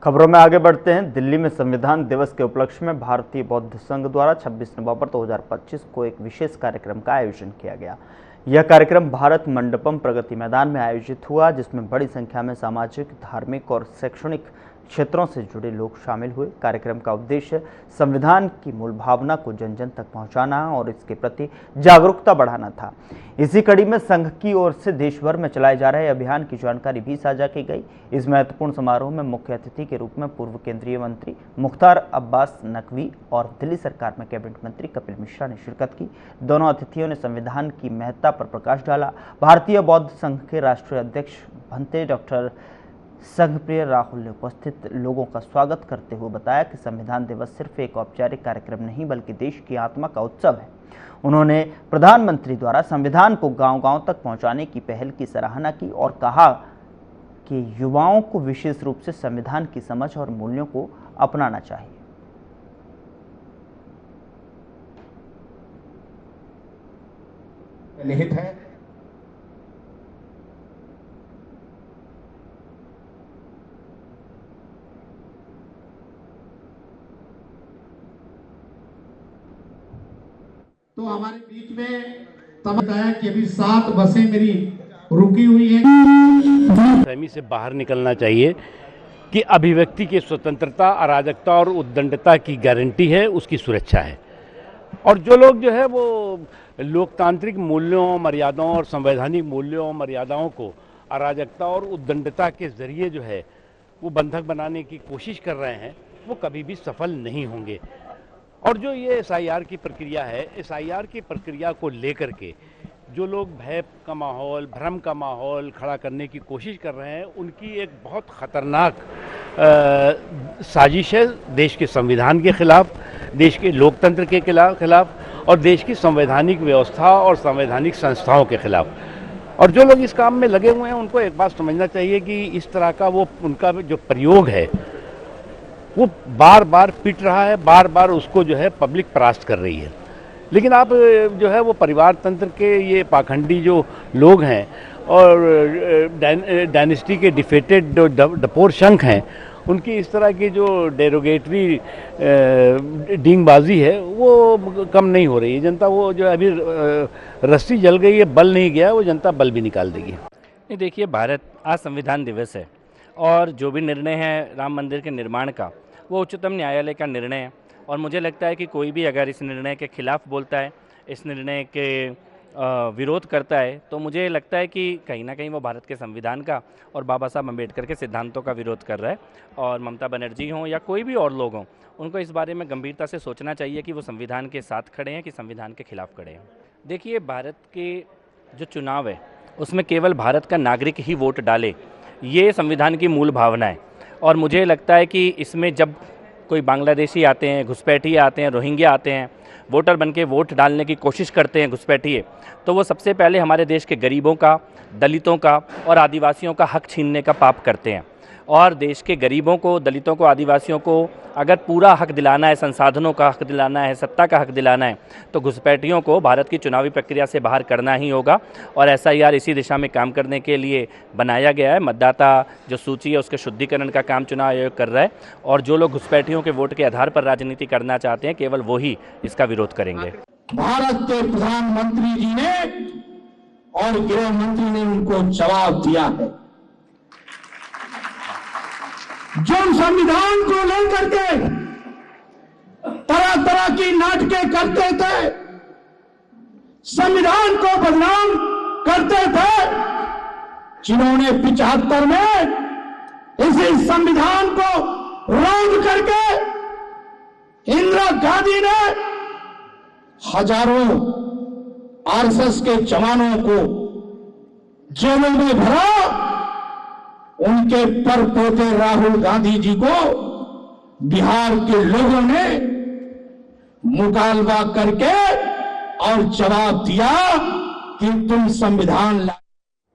खबरों में आगे बढ़ते हैं। दिल्ली में संविधान दिवस के उपलक्ष्य में भारतीय बौद्ध संघ द्वारा 26 नवंबर 2025 को एक विशेष कार्यक्रम का आयोजन किया गया। यह कार्यक्रम भारत मंडपम प्रगति मैदान में आयोजित हुआ, जिसमें बड़ी संख्या में सामाजिक, धार्मिक और शैक्षणिक क्षेत्रों से जुड़े लोग शामिल हुए। कार्यक्रम का उद्देश्य संविधान की मूल भावना को जन जन तक पहुंचाना और इसके प्रति जागरूकता बढ़ाना था। इसी कड़ी में संघ की ओर से देश भर में चलाए जा रहे अभियान की जानकारी भी साझा की गई। इस महत्वपूर्ण समारोह में मुख्य अतिथि के रूप में पूर्व केंद्रीय मंत्री मुख्तार अब्बास नकवी और दिल्ली सरकार में कैबिनेट मंत्री कपिल मिश्रा ने शिरकत की। दोनों अतिथियों ने संविधान की महत्ता पर प्रकाश डाला। भारतीय बौद्ध संघ के राष्ट्रीय अध्यक्ष भंते डॉक्टर संघप्रिय राहुल ने उपस्थित लोगों का स्वागत करते हुए बताया कि संविधान दिवस सिर्फ एक औपचारिक कार्यक्रम नहीं बल्कि देश की आत्मा का उत्सव है। उन्होंने प्रधानमंत्री द्वारा संविधान को गांव-गांव तक पहुंचाने की पहल की सराहना की और कहा कि युवाओं को विशेष रूप से संविधान की समझ और मूल्यों को अपनाना चाहिए। निहित है तो हमारे बीच में तब बताया कि अभी 7 बसें मेरी रुकी हुई हैं। फहमी से बाहर निकलना चाहिए कि अभिव्यक्ति की स्वतंत्रता, अराजकता और उद्दंडता की गारंटी है, उसकी सुरक्षा है। और जो लोग जो है वो लोकतांत्रिक मूल्यों, मर्यादाओं और संवैधानिक मूल्यों, मर्यादाओं को अराजकता और उद्दंडता के जरिए जो है वो बंधक बनाने की कोशिश कर रहे हैं, वो कभी भी सफल नहीं होंगे। और जो ये SIR की प्रक्रिया है, SIR की प्रक्रिया को लेकर के जो लोग भय का माहौल, भ्रम का माहौल खड़ा करने की कोशिश कर रहे हैं, उनकी एक बहुत ख़तरनाक साजिश है देश के संविधान के खिलाफ, देश के लोकतंत्र के खिलाफ और देश की संवैधानिक व्यवस्था और संवैधानिक संस्थाओं के खिलाफ। और जो लोग इस काम में लगे हुए हैं, उनको एक बात समझना चाहिए कि इस तरह का उनका जो प्रयोग है वो बार बार पिट रहा है, बार बार उसको जो है पब्लिक परास्त कर रही है। लेकिन आप जो है वो परिवार तंत्र के ये पाखंडी जो लोग हैं और डायनेस्टी के डिफेटेड जो डपोर शंख हैं, उनकी इस तरह की जो डेरोगेटरी डींगबाजी है वो कम नहीं हो रही है। जनता वो जो अभी रस्सी जल गई है, बल नहीं गया, वो जनता बल भी निकाल देगी। नहीं, देखिए, भारत आज संविधान दिवस है और जो भी निर्णय है राम मंदिर के निर्माण का, वो उच्चतम न्यायालय का निर्णय है। और मुझे लगता है कि कोई भी अगर इस निर्णय के खिलाफ बोलता है, इस निर्णय के विरोध करता है, तो मुझे लगता है कि कहीं ना कहीं वो भारत के संविधान का और बाबा साहब अम्बेडकर के सिद्धांतों का विरोध कर रहा है। और ममता बनर्जी हों या कोई भी और लोग हों, उनको इस बारे में गंभीरता से सोचना चाहिए कि वो संविधान के साथ खड़े हैं कि संविधान के खिलाफ खड़े हैं। देखिए, भारत के जो चुनाव है उसमें केवल भारत का नागरिक ही वोट डाले, ये संविधान की मूल भावना है। और मुझे लगता है कि इसमें जब कोई बांग्लादेशी आते हैं, घुसपैठिए आते हैं, रोहिंग्या आते हैं, वोटर बनके वोट डालने की कोशिश करते हैं घुसपैठिए, तो वो सबसे पहले हमारे देश के गरीबों का, दलितों का और आदिवासियों का हक छीनने का पाप करते हैं। और देश के गरीबों को, दलितों को, आदिवासियों को अगर पूरा हक दिलाना है, संसाधनों का हक दिलाना है, सत्ता का हक दिलाना है, तो घुसपैठियों को भारत की चुनावी प्रक्रिया से बाहर करना ही होगा। और SIR इसी दिशा में काम करने के लिए बनाया गया है। मतदाता जो सूची है उसके शुद्धिकरण का काम चुनाव आयोग कर रहा है। और जो लोग घुसपैठियों के वोट के आधार पर राजनीति करना चाहते हैं, केवल वो ही इसका विरोध करेंगे। भारत के प्रधानमंत्री जी ने और गृह मंत्री ने उनको जवाब दिया है। जो संविधान को लेकर के तरह तरह की नाटकें करते थे, संविधान को बदनाम करते थे, जिन्होंने 75 में इसी संविधान को रद्द करके इंदिरा गांधी ने हजारों RSS के जवानों को जेलों में भरा, उनके परपोते राहुल गांधी जी को बिहार के लोगों ने मुकालबा करके और जवाब दिया कि तुम संविधान